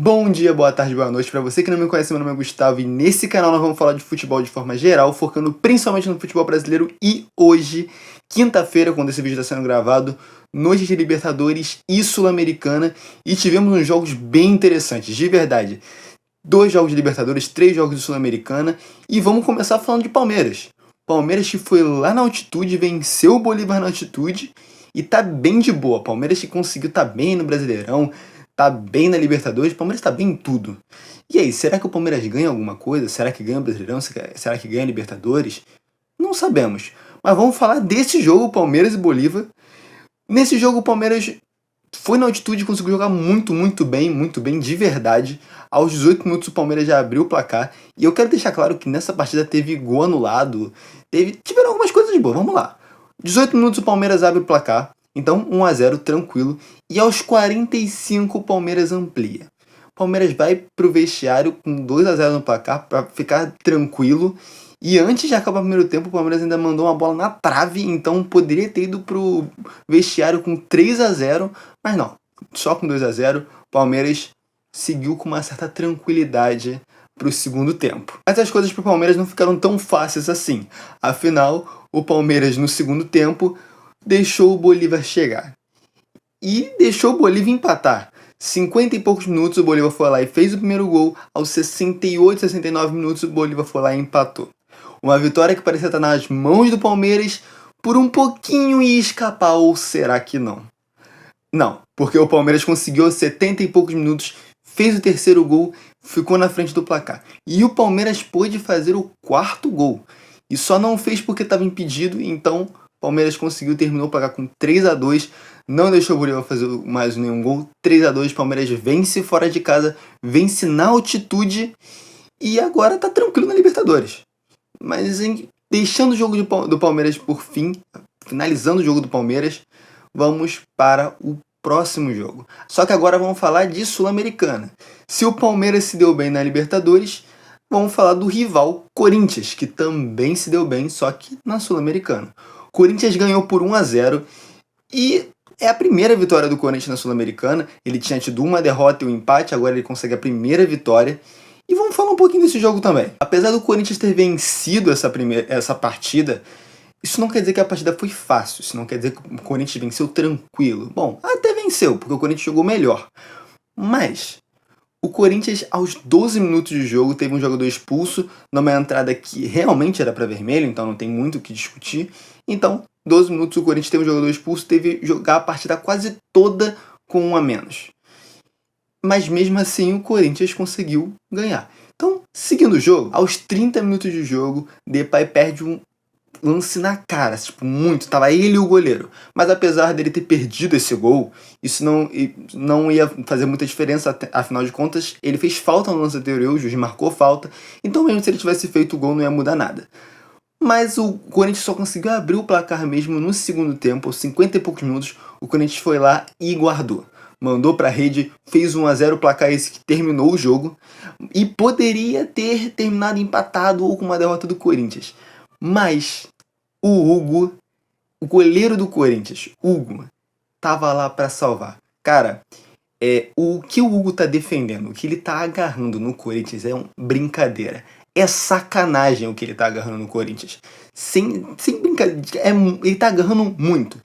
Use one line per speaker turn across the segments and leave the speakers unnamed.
Bom dia, boa tarde, boa noite. Pra você que não me conhece, meu nome é Gustavo e nesse canal nós vamos falar de futebol de forma geral, focando principalmente no futebol brasileiro. E hoje, quinta-feira, quando esse vídeo está sendo gravado, noite de Libertadores e Sul-Americana, e tivemos uns jogos bem interessantes, de verdade. 2 jogos de Libertadores, 3 jogos de Sul-Americana, e vamos começar falando de Palmeiras. Palmeiras que foi lá na altitude, venceu o Bolívar na altitude e tá bem de boa. Palmeiras que conseguiu tá bem no Brasileirão, tá bem na Libertadores, o Palmeiras tá bem em tudo. E aí, será que o Palmeiras ganha alguma coisa? Será que ganha o Brasileirão? Será que ganha a Libertadores? Não sabemos. Mas vamos falar desse jogo, Palmeiras e Bolívar. Nesse jogo, o Palmeiras foi na altitude e conseguiu jogar muito bem, de verdade. Aos 18 minutos, o Palmeiras já abriu o placar. E eu quero deixar claro que nessa partida teve gol anulado. Tiveram algumas coisas boas, vamos lá. 18 minutos, o Palmeiras abre o placar. Então, 1-0, tranquilo. E aos 45, o Palmeiras amplia. O Palmeiras vai pro vestiário com 2-0 no placar para ficar tranquilo. E antes de acabar o primeiro tempo, o Palmeiras ainda mandou uma bola na trave. Então, poderia ter ido pro vestiário com 3-0. Mas não, só com 2-0. O Palmeiras seguiu com uma certa tranquilidade pro segundo tempo. Mas as coisas pro Palmeiras não ficaram tão fáceis assim. Afinal, o Palmeiras no segundo tempo deixou o Bolívar chegar. E deixou o Bolívar empatar. 50 e poucos minutos o Bolívar foi lá e fez o primeiro gol. Aos 68, 69 minutos o Bolívar foi lá e empatou. Uma vitória que parecia estar nas mãos do Palmeiras, por um pouquinho ia escapar, ou será que não? Não, porque o Palmeiras conseguiu aos 70 e poucos minutos, fez o terceiro gol, ficou na frente do placar. E o Palmeiras pôde fazer o quarto gol. E só não fez porque estava impedido, então o Palmeiras conseguiu, terminou o placar com 3-2, não deixou o Bolívar fazer mais nenhum gol. 3-2, Palmeiras vence fora de casa, vence na altitude e agora tá tranquilo na Libertadores. Mas deixando o jogo do Palmeiras por fim, finalizando o jogo do Palmeiras, vamos para o próximo jogo. Só que agora vamos falar de Sul-Americana. Se o Palmeiras se deu bem na Libertadores, vamos falar do rival Corinthians, que também se deu bem, só que na Sul-Americana. Corinthians ganhou por 1-0 e é a primeira vitória do Corinthians na Sul-Americana. Ele tinha tido uma derrota e um empate, agora ele consegue a primeira vitória. E vamos falar um pouquinho desse jogo também. Apesar do Corinthians ter vencido essa partida, isso não quer dizer que a partida foi fácil, isso não quer dizer que o Corinthians venceu tranquilo. Bom, até venceu, porque o Corinthians jogou melhor. Mas o Corinthians, aos 12 minutos de jogo, teve um jogador expulso numa entrada que realmente era para vermelho, então não tem muito o que discutir. Então, 12 minutos o Corinthians teve um jogador expulso, teve que jogar a partida quase toda com 1 a menos. Mas mesmo assim o Corinthians conseguiu ganhar. Então, seguindo o jogo, aos 30 minutos de jogo, Depay perde um lance na cara, tipo, muito, tava ele e o goleiro. Mas apesar dele ter perdido esse gol, isso não ia fazer muita diferença, afinal de contas, ele fez falta no lance anterior, o juiz marcou falta, então mesmo se ele tivesse feito o gol não ia mudar nada. Mas o Corinthians só conseguiu abrir o placar mesmo no segundo tempo, aos 50 e poucos minutos, o Corinthians foi lá e guardou. Mandou pra rede, fez 1-0, o placar esse que terminou o jogo, e poderia ter terminado empatado ou com uma derrota do Corinthians. Mas o Hugo, o goleiro do Corinthians, Hugo, tava lá pra salvar. Cara, o que o Hugo tá defendendo, o que ele tá agarrando no Corinthians é uma brincadeira. É sacanagem o que ele tá agarrando no Corinthians. Sem brincadeira, ele tá agarrando muito.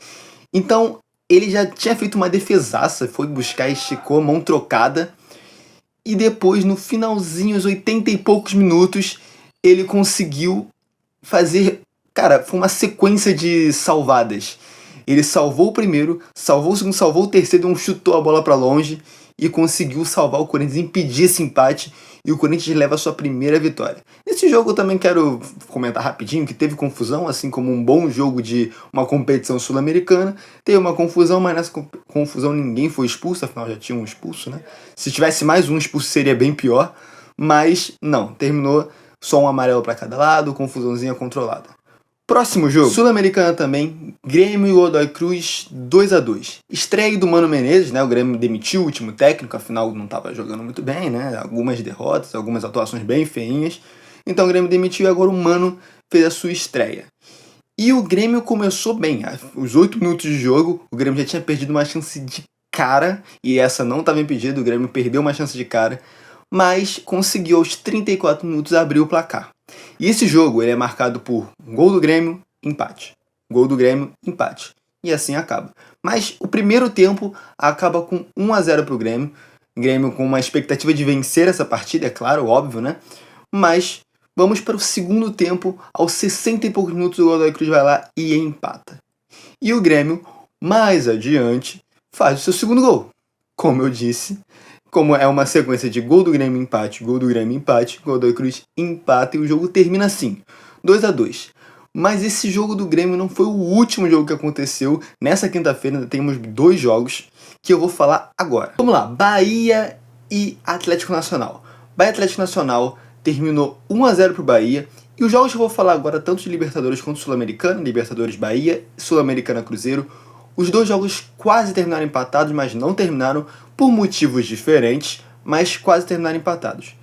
Então, ele já tinha feito uma defesaça, foi buscar, esticou, mão trocada. E depois, no finalzinho, os 80 e poucos minutos, ele conseguiu fazer... Cara, foi uma sequência de salvadas. Ele salvou o primeiro, salvou o segundo, salvou o terceiro, então chutou a bola pra longe e conseguiu salvar o Corinthians, impedir esse empate, e o Corinthians leva a sua primeira vitória. Nesse jogo eu também quero comentar rapidinho que teve confusão, assim como um bom jogo de uma competição sul-americana. Teve uma confusão, mas nessa confusão ninguém foi expulso, afinal já tinha um expulso, né? Se tivesse mais um expulso seria bem pior, mas não, terminou só um amarelo para cada lado, confusãozinha controlada. Próximo jogo, Sul-Americana também, Grêmio e Godoy Cruz 2-2. Estreia do Mano Menezes, né? O Grêmio demitiu o último técnico, afinal não estava jogando muito bem, né? Algumas derrotas, algumas atuações bem feinhas. Então o Grêmio demitiu e agora o Mano fez a sua estreia. E o Grêmio começou bem. Os 8 minutos de jogo, o Grêmio já tinha perdido uma chance de cara, e essa não estava impedida, o Grêmio perdeu uma chance de cara, mas conseguiu aos 34 minutos abrir o placar. E esse jogo ele é marcado por gol do Grêmio, empate. Gol do Grêmio, empate. E assim acaba. Mas o primeiro tempo acaba com 1-0 para o Grêmio. O Grêmio com uma expectativa de vencer essa partida, é claro, óbvio, né? Mas vamos para o segundo tempo, aos 60 e poucos minutos o Godoy Cruz vai lá e empata. E o Grêmio, mais adiante, faz o seu segundo gol. Como eu disse, como é uma sequência de gol do Grêmio, empate, gol do Grêmio, empate, Godoy Cruz empata e o jogo termina assim, 2-2. Mas esse jogo do Grêmio não foi o último jogo que aconteceu. Nessa quinta-feira ainda temos 2 jogos que eu vou falar agora. Vamos lá, Bahia e Atlético Nacional. Bahia e Atlético Nacional terminou 1-0 pro Bahia. E os jogos que eu vou falar agora, tanto de Libertadores quanto Sul-Americana, Libertadores Bahia, Sul-Americana Cruzeiro, os 2 jogos quase terminaram empatados, mas não terminaram por motivos diferentes, mas quase terminaram empatados.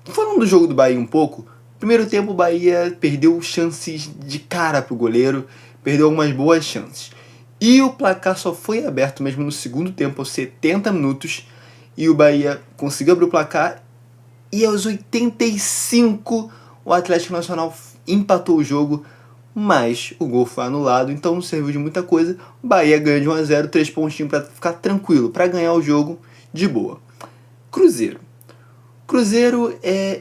Falando do jogo do Bahia um pouco, primeiro tempo o Bahia perdeu chances de cara pro goleiro, perdeu algumas boas chances. E o placar só foi aberto mesmo no segundo tempo, aos 70 minutos, e o Bahia conseguiu abrir o placar, e aos 85 o Atlético Nacional empatou o jogo, mas o gol foi anulado, então não serviu de muita coisa. O Bahia ganha de 1-0, 3 pontinhos para ficar tranquilo, para ganhar o jogo de boa. Cruzeiro,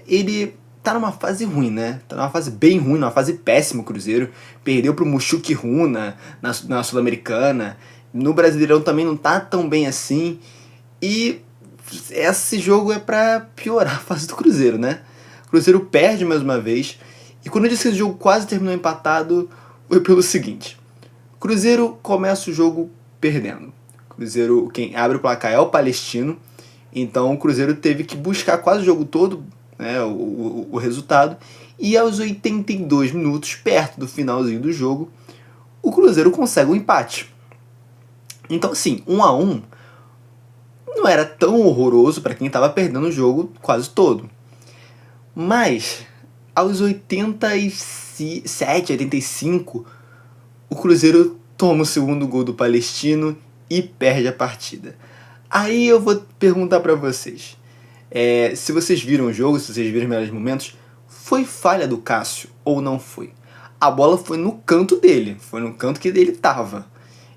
ele tá numa fase ruim, né? Tá numa fase bem ruim, numa fase péssima o Cruzeiro. Perdeu pro Mushuki Runa na Sul-Americana. No Brasileirão também não tá tão bem assim. E esse jogo é pra piorar a fase do Cruzeiro, né? O Cruzeiro perde mais uma vez. E quando eu disse que esse jogo quase terminou empatado, foi pelo seguinte. O Cruzeiro começa o jogo perdendo. Cruzeiro, quem abre o placar é o Palestino. Então o Cruzeiro teve que buscar quase o jogo todo, né, o resultado. E aos 82 minutos, perto do finalzinho do jogo, o Cruzeiro consegue um empate. Então assim, 1-1 não era tão horroroso para quem estava perdendo o jogo quase todo. Mas aos 87, 85, o Cruzeiro toma o segundo gol do Palestino e perde a partida. Aí eu vou perguntar pra vocês, se vocês viram o jogo, se vocês viram os melhores momentos, foi falha do Cássio ou não foi? A bola foi no canto dele, foi no canto que ele tava.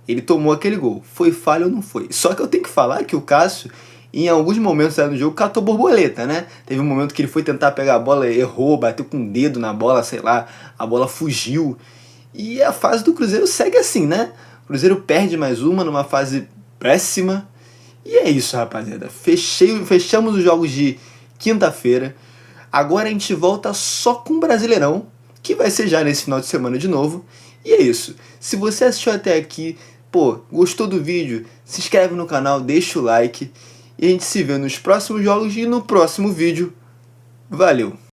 Ele tomou aquele gol, foi falha ou não foi? Só que eu tenho que falar que o Cássio, em alguns momentos do jogo, catou borboleta, né? Teve um momento que ele foi tentar pegar a bola, errou, bateu com o dedo na bola, sei lá, a bola fugiu. E a fase do Cruzeiro segue assim, né? O Cruzeiro perde mais uma numa fase péssima. E é isso, rapaziada. Fechamos os jogos de quinta-feira. Agora a gente volta só com o Brasileirão, que vai ser já nesse final de semana de novo. E é isso. Se você assistiu até aqui, gostou do vídeo, se inscreve no canal, deixa o like. E a gente se vê nos próximos jogos e no próximo vídeo. Valeu!